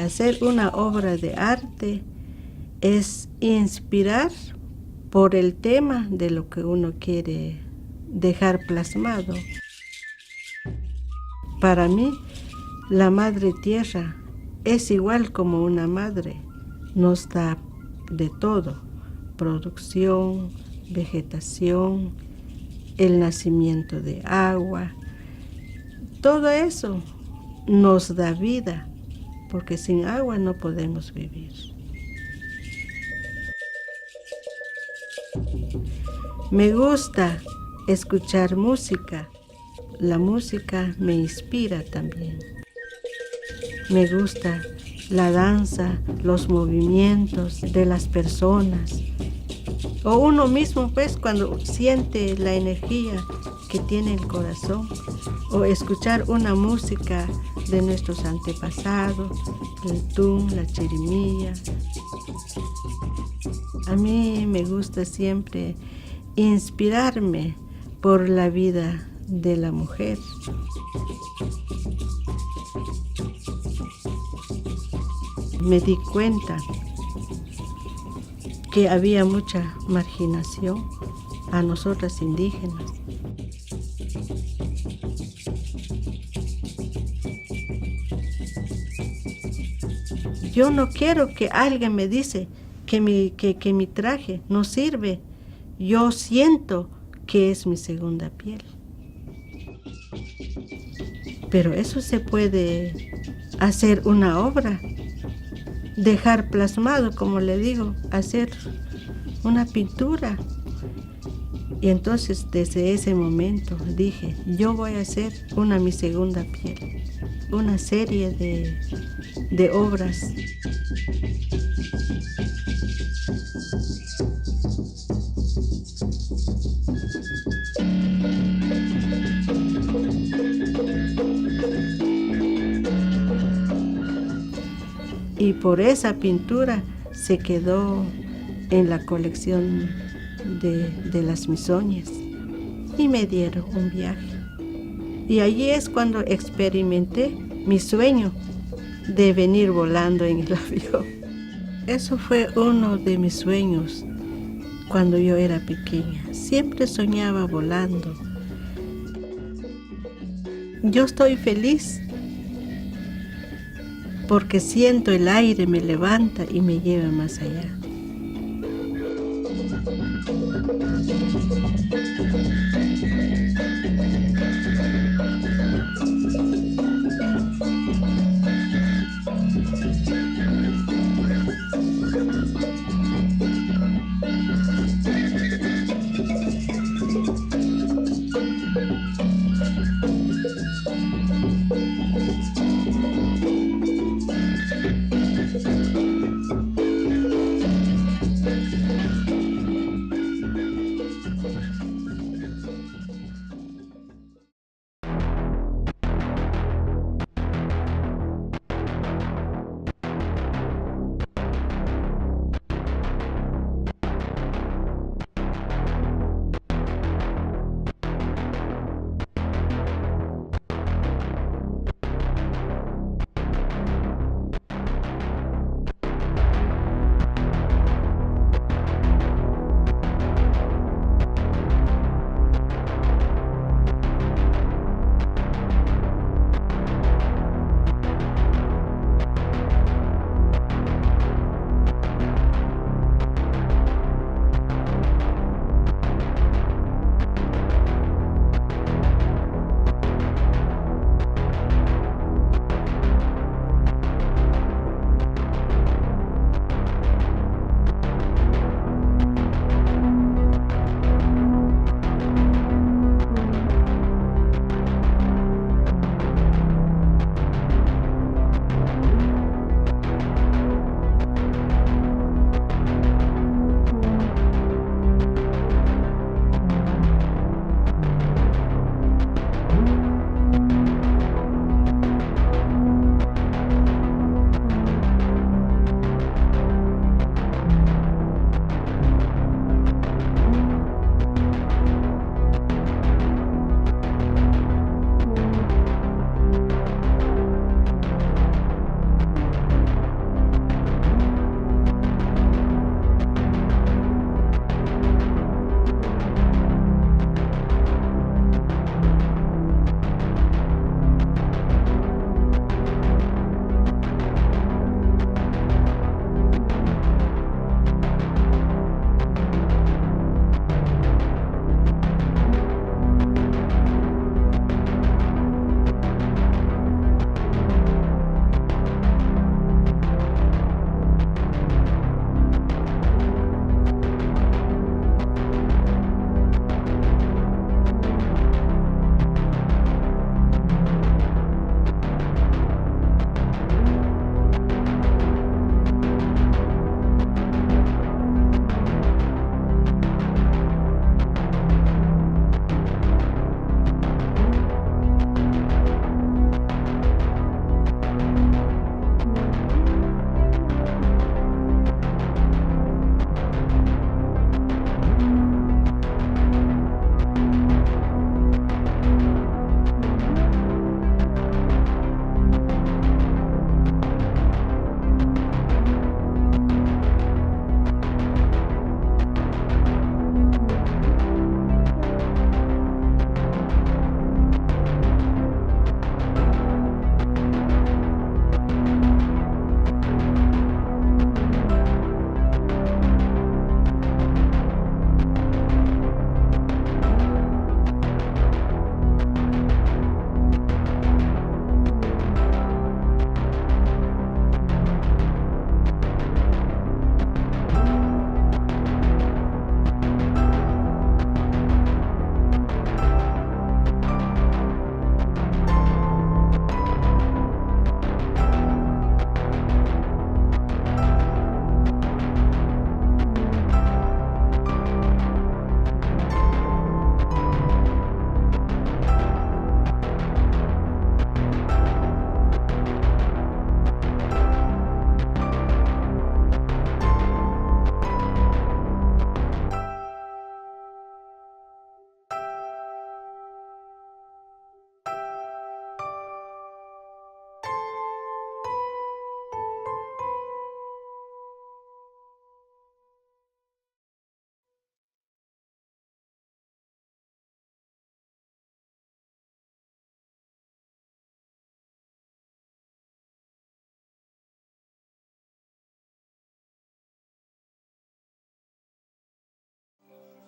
Hacer una obra de arte es inspirar por el tema de lo que uno quiere dejar plasmado. Para mí, la Madre Tierra es igual como una madre. Nos da de todo: producción, vegetación, el nacimiento de agua. Todo eso nos da vida, porque sin agua no podemos vivir. Me gusta escuchar música. La música me inspira también. Me gusta la danza, los movimientos de las personas. O uno mismo, pues, cuando siente la energía que tiene el corazón. O escuchar una música de nuestros antepasados, el tun, la chirimía. A mí me gusta siempre inspirarme por la vida de la mujer. Me di cuenta que había mucha marginación a nosotras indígenas. Yo no quiero que alguien me dice que mi traje no sirve. Yo siento que es mi segunda piel. Pero eso se puede hacer una obra, dejar plasmado, como le digo, hacer una pintura. Y entonces desde ese momento dije, yo voy a hacer mi segunda piel, una serie de obras. Y por esa pintura se quedó en la colección de las misoñas y me dieron un viaje. Y allí es cuando experimenté mi sueño de venir volando en el avión. Eso fue uno de mis sueños cuando yo era pequeña. Siempre soñaba volando. Yo estoy feliz porque siento el aire me levanta y me lleva más allá.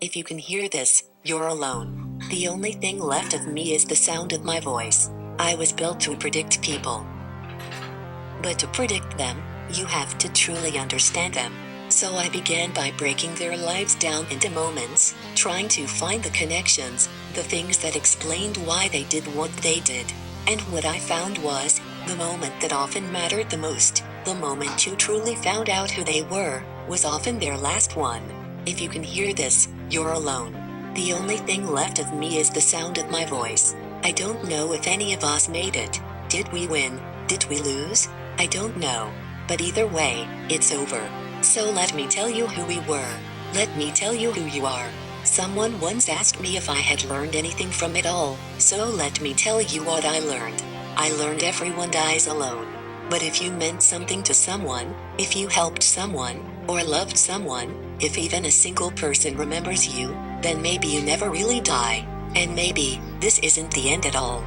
If you can hear this, you're alone. The only thing left of me is the sound of my voice. I was built to predict people. But to predict them, you have to truly understand them. So I began by breaking their lives down into moments, trying to find the connections, the things that explained why they did what they did. And what I found was, the moment that often mattered the most, the moment you truly found out who they were, was often their last one. If you can hear this, you're alone. The only thing left of me is the sound of my voice. I don't know if any of us made it. Did we win? Did we lose? I don't know. But either way, it's over. So let me tell you who we were. Let me tell you who you are. Someone once asked me if I had learned anything from it all, so let me tell you what I learned. I learned everyone dies alone. But if you meant something to someone, if you helped someone, or loved someone, if even a single person remembers you, then maybe you never really die. And maybe, this isn't the end at all.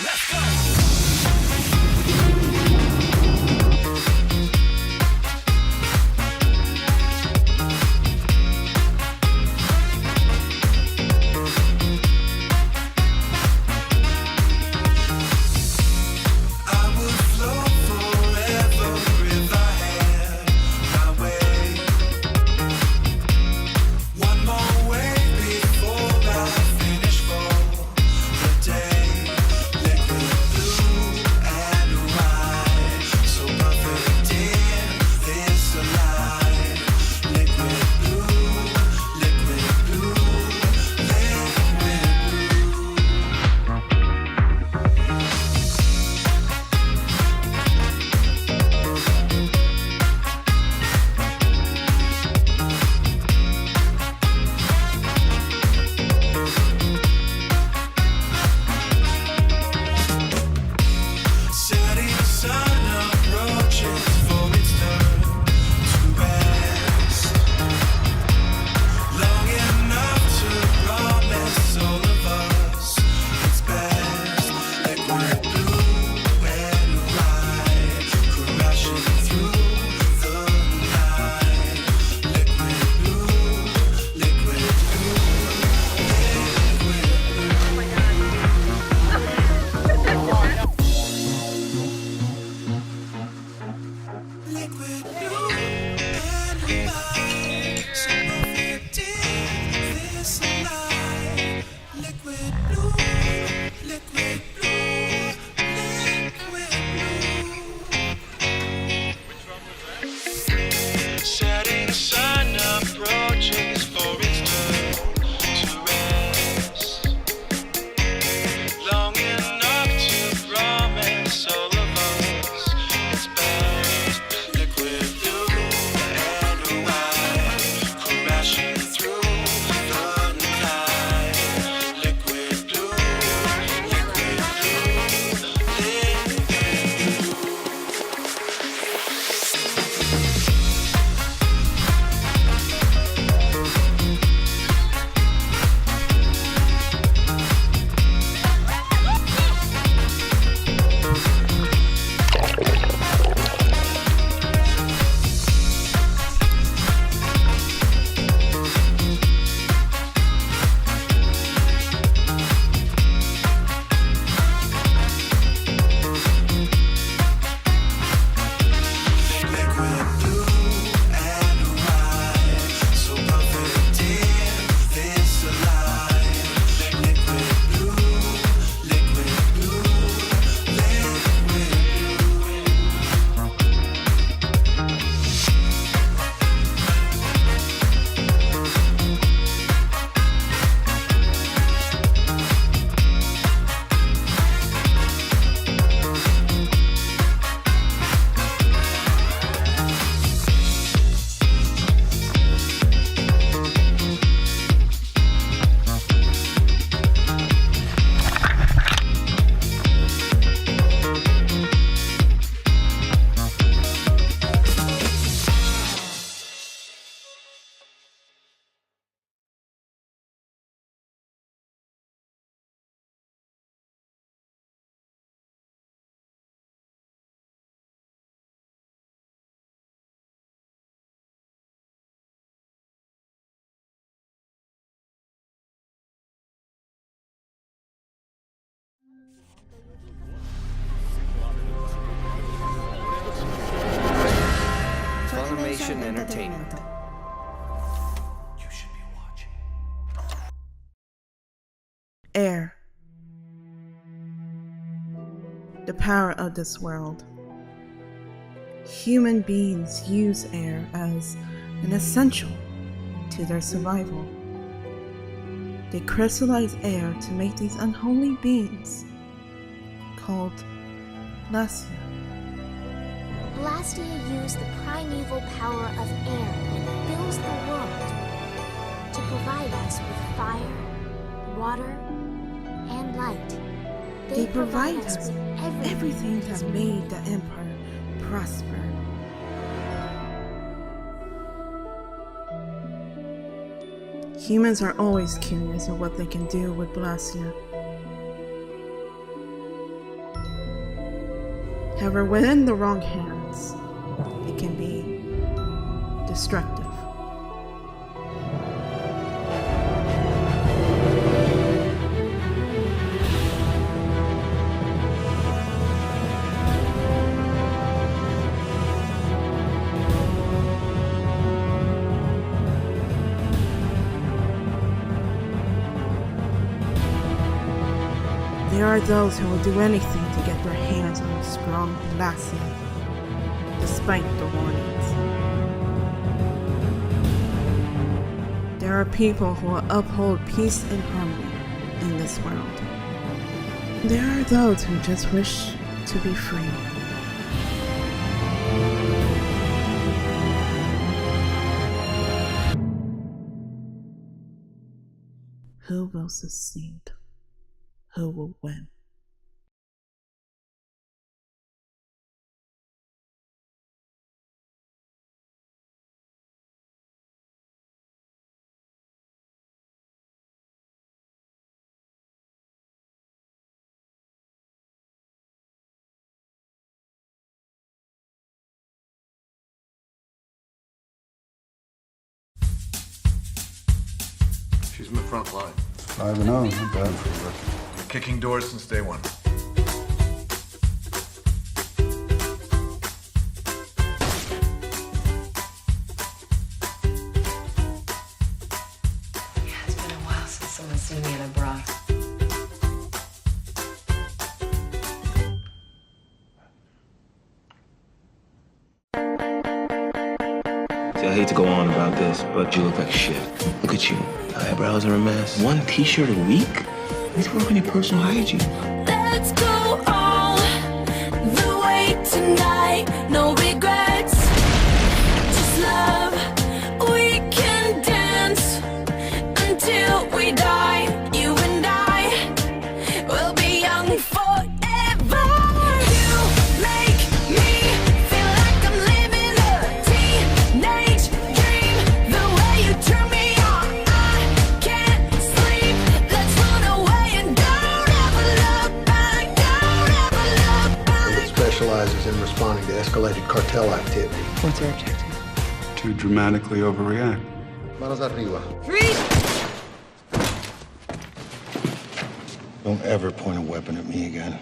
Let's go! I would flow forever if I had Funimation Entertainment. You should be watching. Air. The power of this world. Human beings use air as an essential to their survival. They crystallize air to make these unholy beings called Lassia. Blastia use the primeval power of air that fills the world to provide us with fire, water, and light. They provide us with everything that made the Empire prosper. Humans are always curious of what they can do with Blastia. However, when in the wrong hands, it can be destructive. There are those who will do anything to get their hands on a strong Blastia, despite the warnings. There are people who will uphold peace and harmony in this world. There are those who just wish to be free. Who will succeed? Who will win? She's in the front line. 5-0, not bad for a rookie. Kicking doors since day one. Yeah, it's been a while since someone's seen me in a bra. See, I hate to go on about this, but you look like shit. Look at you. Eyebrows are a mess. One t-shirt a week? You need to work on your personal hygiene. Let's go all the way tonight. No regrets, just love. We can dance until we die. You and I will be young forever. You make me feel like I'm living a teenage dream. The way you turn me on, I can't sleep. Let's run away and don't ever look back. Don't ever look back. It specializes in responding to escalated cartel activity. What's your objective? To dramatically overreact. Manos arriba. Don't ever point a weapon at me again.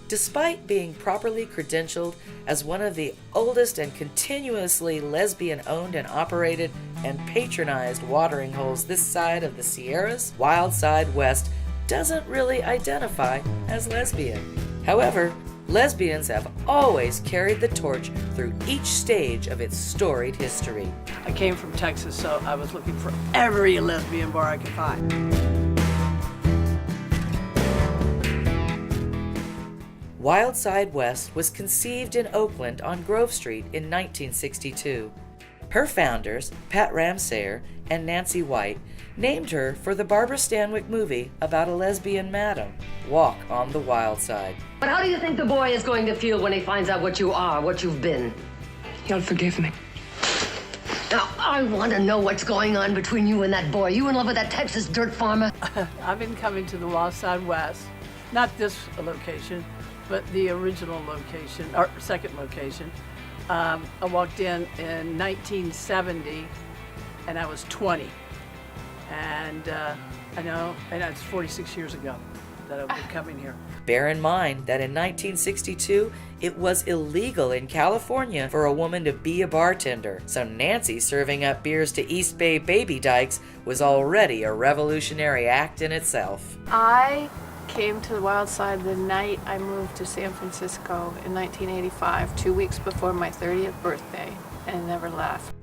Despite being properly credentialed as one of the oldest and continuously lesbian-owned and operated and patronized watering holes this side of the Sierras, Wild Side West doesn't really identify as lesbian. However, lesbians have always carried the torch through each stage of its storied history. I came from Texas, so I was looking for every lesbian bar I could find. Wild Side West was conceived in Oakland on Grove Street in 1962. Her founders, Pat Ramsayer and Nancy White, named her for the Barbara Stanwyck movie about a lesbian madam, Walk on the Wild Side. But how do you think the boy is going to feel when he finds out what you are, what you've been? He'll forgive me. Now, I want to know what's going on between you and that boy. You in love with that Texas dirt farmer? I've been coming to the Wild Side West, not this location, but the original location, or second location. I walked in 1970, and I was 20. And I know, and that's 46 years ago that I've been coming here. Bear in mind that in 1962, it was illegal in California for a woman to be a bartender, so Nancy serving up beers to East Bay baby dykes was already a revolutionary act in itself. I came to the Wild Side the night I moved to San Francisco in 1985, 2 weeks before my 30th birthday, and never left.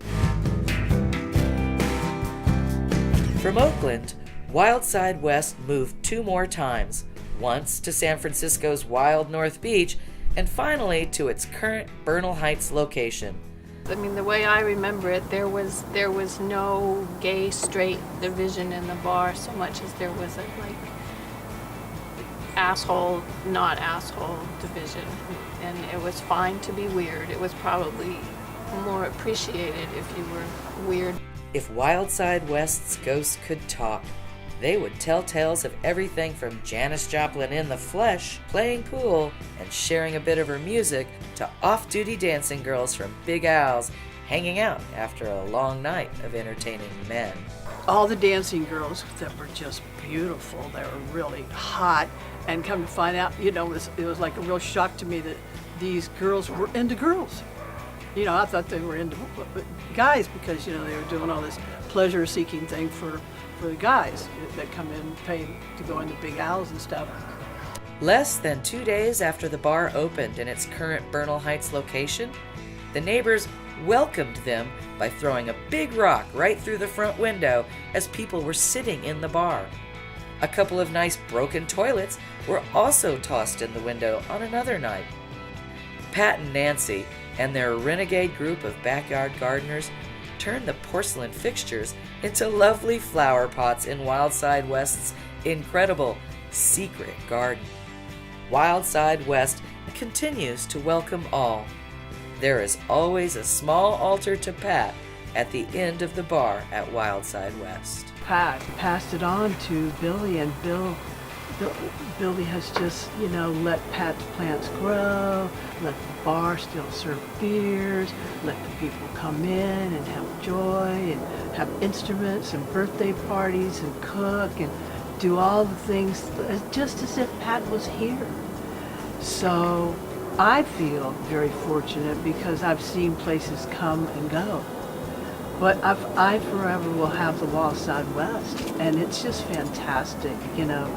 From Oakland, Wild Side West moved 2 more times, once to San Francisco's Wild North Beach, and finally to its current Bernal Heights location. I mean, the way I remember it, there was no gay, straight division in the bar so much as there was a, like, asshole, not asshole division. And it was fine to be weird. It was probably more appreciated if you were weird. If Wild Side West's ghosts could talk, they would tell tales of everything from Janis Joplin in the flesh, playing pool, and sharing a bit of her music, to off-duty dancing girls from Big Al's hanging out after a long night of entertaining men. All the dancing girls that were just beautiful, they were really hot, and come to find out, you know, it was like a real shock to me that these girls were into girls. You know, I thought they were into guys because, you know, they were doing all this pleasure-seeking thing for the guys that come in, pay to go into Big Al's and stuff. Less than 2 days after the bar opened in its current Bernal Heights location, the neighbors welcomed them by throwing a big rock right through the front window as people were sitting in the bar. A couple of nice broken toilets were also tossed in the window on another night. Pat and Nancy and their renegade group of backyard gardeners turned the porcelain fixtures into lovely flower pots in Wild Side West's incredible secret garden. Wild Side West continues to welcome all. There is always a small altar to Pat at the end of the bar at Wild Side West. Pat passed it on to Billy, and Billy has just, you know, let Pat's plants grow, let the bar still serve beers, let the people come in and have joy and have instruments and birthday parties and cook and do all the things just as if Pat was here. So I feel very fortunate because I've seen places come and go. But I forever will have the Wild Side West, and it's just fantastic, you know.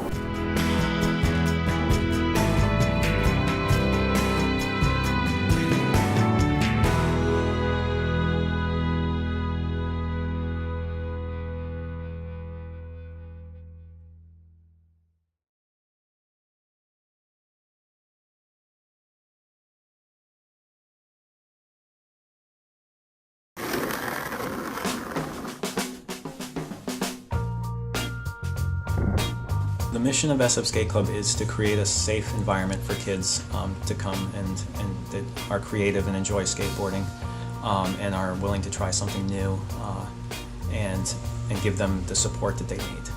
The mission of SF Skate Club is to create a safe environment for kids to come and that are creative and enjoy skateboarding and are willing to try something new and give them the support that they need.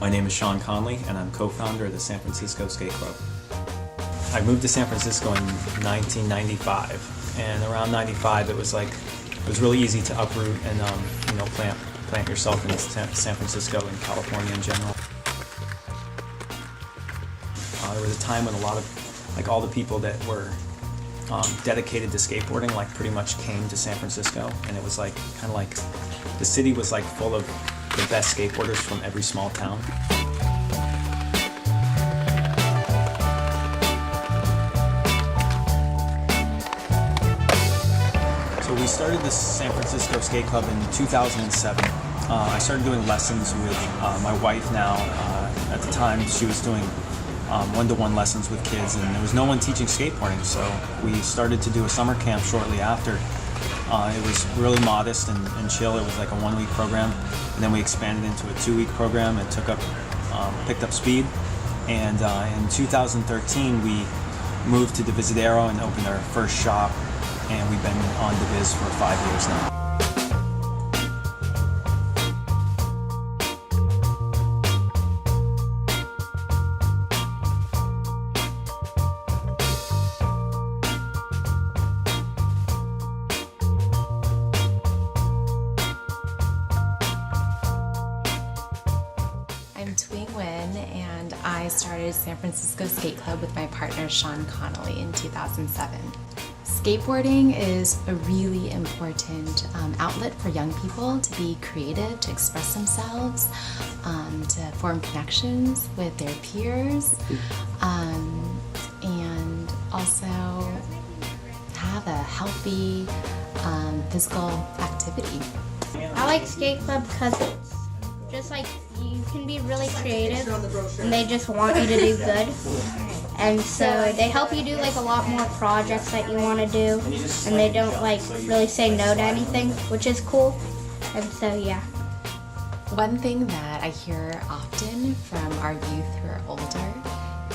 My name is Sean Conley and I'm co-founder of the San Francisco Skate Club. I moved to San Francisco in 1995, and around 95 it was really easy to uproot and plant yourself in San Francisco and California in general. There was a time when a lot of, all the people that were dedicated to skateboarding, pretty much came to San Francisco, and it was the city was full of the best skateboarders from every small town. So we started the San Francisco Skate Club in 2007. I started doing lessons with my wife now. At the time, she was doing one-to-one lessons with kids, and there was no one teaching skateboarding, so we started to do a summer camp shortly after. It was really modest and chill. It was like a 1-week program, and then we expanded into a 2-week program and picked up speed. And in 2013, we moved to Divisadero and opened our first shop, and we've been on Divis for 5 years now. started San Francisco Skate Club with my partner Sean Connolly in 2007. Skateboarding is a really important outlet for young people to be creative, to express themselves, to form connections with their peers, and also have a healthy physical activity. I like skate club because it's just like you can be really creative and they just want you to do good. And so they help you do like a lot more projects that you want to do, and they don't like really say no to anything, which is cool. And so yeah. One thing that I hear often from our youth who are older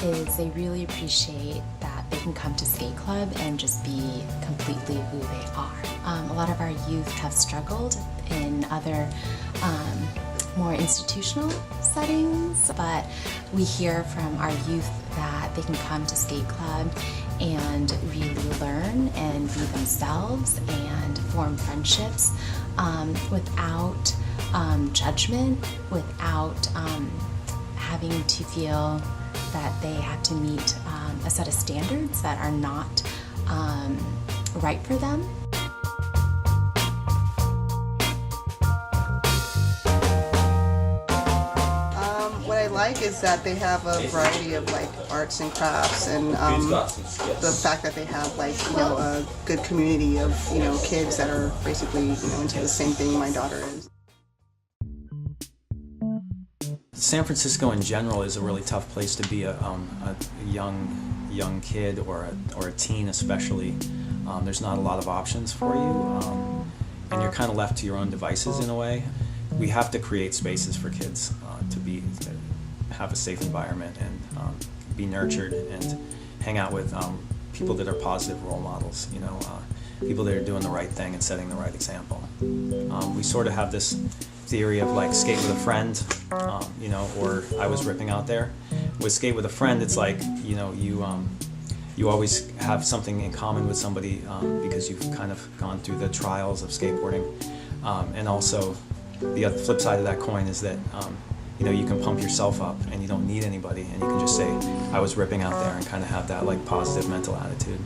is they really appreciate that they can come to skate club and just be completely who they are. A lot of our youth have struggled in other more institutional settings, but we hear from our youth that they can come to skate club and really learn and be themselves and form friendships without judgment, without having to feel that they have to meet a set of standards that are not right for them. What I like is that they have a variety of like arts and crafts, and the fact that they have like a good community of kids that are basically into the same thing my daughter is. San Francisco in general is a really tough place to be a young kid or a teen especially. There's not a lot of options for you, and you're kind of left to your own devices in a way. We have to create spaces for kids to have a safe environment and be nurtured and hang out with people that are positive role models, people that are doing the right thing and setting the right example. We sort of have this theory of like skate with a friend, or I was ripping out there. With skate with a friend, it's like, you always have something in common with somebody because you've kind of gone through the trials of skateboarding. And also, the other flip side of that coin is that you can pump yourself up and you don't need anybody, and you can just say, I was ripping out there, and kind of have that like positive mental attitude.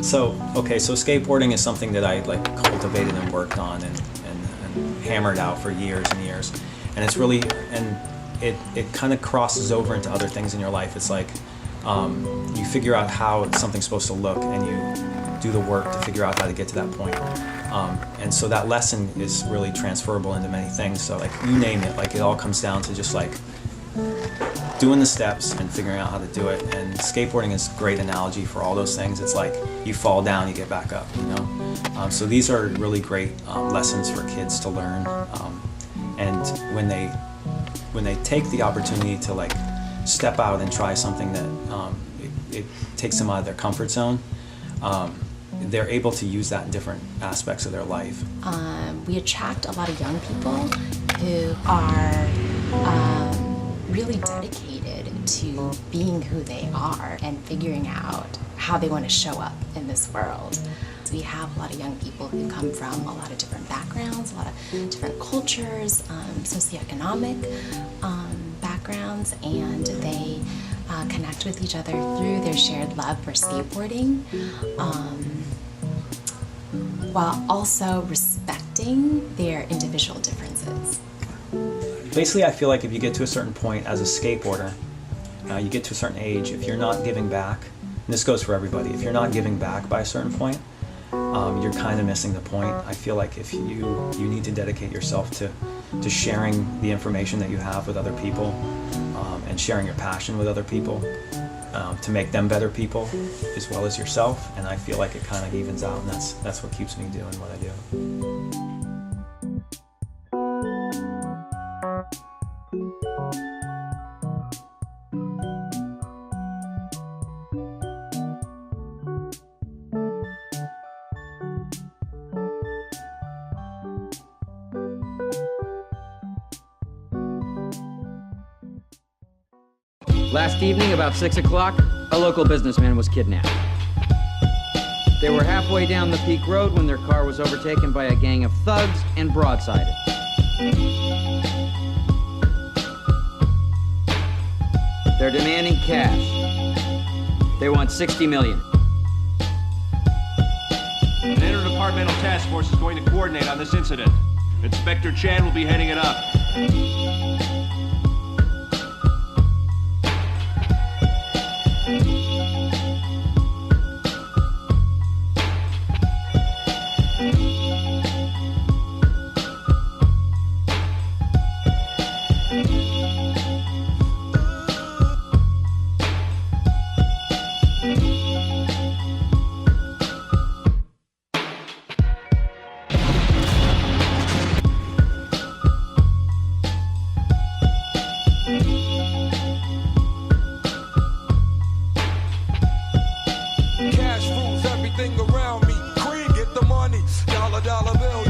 So skateboarding is something that I like cultivated and worked on and hammered out for years and years. And it's really, and it kind of crosses over into other things in your life. It's like you figure out how something's supposed to look, and you do the work to figure out how to get to that point. And so that lesson is really transferable into many things. So like you name it, like it all comes down to just like doing the steps and figuring out how to do it. And skateboarding is a great analogy for all those things. It's like you fall down, you get back up, So these are really great lessons for kids to learn. And when they take the opportunity to like step out and try something that it takes them out of their comfort zone, they're able to use that in different aspects of their life. We attract a lot of young people who are really dedicated to being who they are and figuring out how they want to show up in this world. We have a lot of young people who come from a lot of different backgrounds, a lot of different cultures, socioeconomic backgrounds, and they connect with each other through their shared love for skateboarding, while also respecting their individual differences. Basically, I feel like if you get to a certain point as a skateboarder, you get to a certain age, if you're not giving back, and this goes for everybody, if you're not giving back by a certain point, you're kind of missing the point. I feel like if you need to dedicate yourself to sharing the information that you have with other people, and sharing your passion with other people, to make them better people as well as yourself. And I feel like it kind of evens out, and that's what keeps me doing what I do. Last evening, about 6 o'clock, a local businessman was kidnapped. They were halfway down the Peak Road when their car was overtaken by a gang of thugs and broadsided. They're demanding cash. They want $60 million. An interdepartmental task force is going to coordinate on this incident. Inspector Chan will be heading it up. Cash rules everything around me. Cream, get the money. Dollar bill,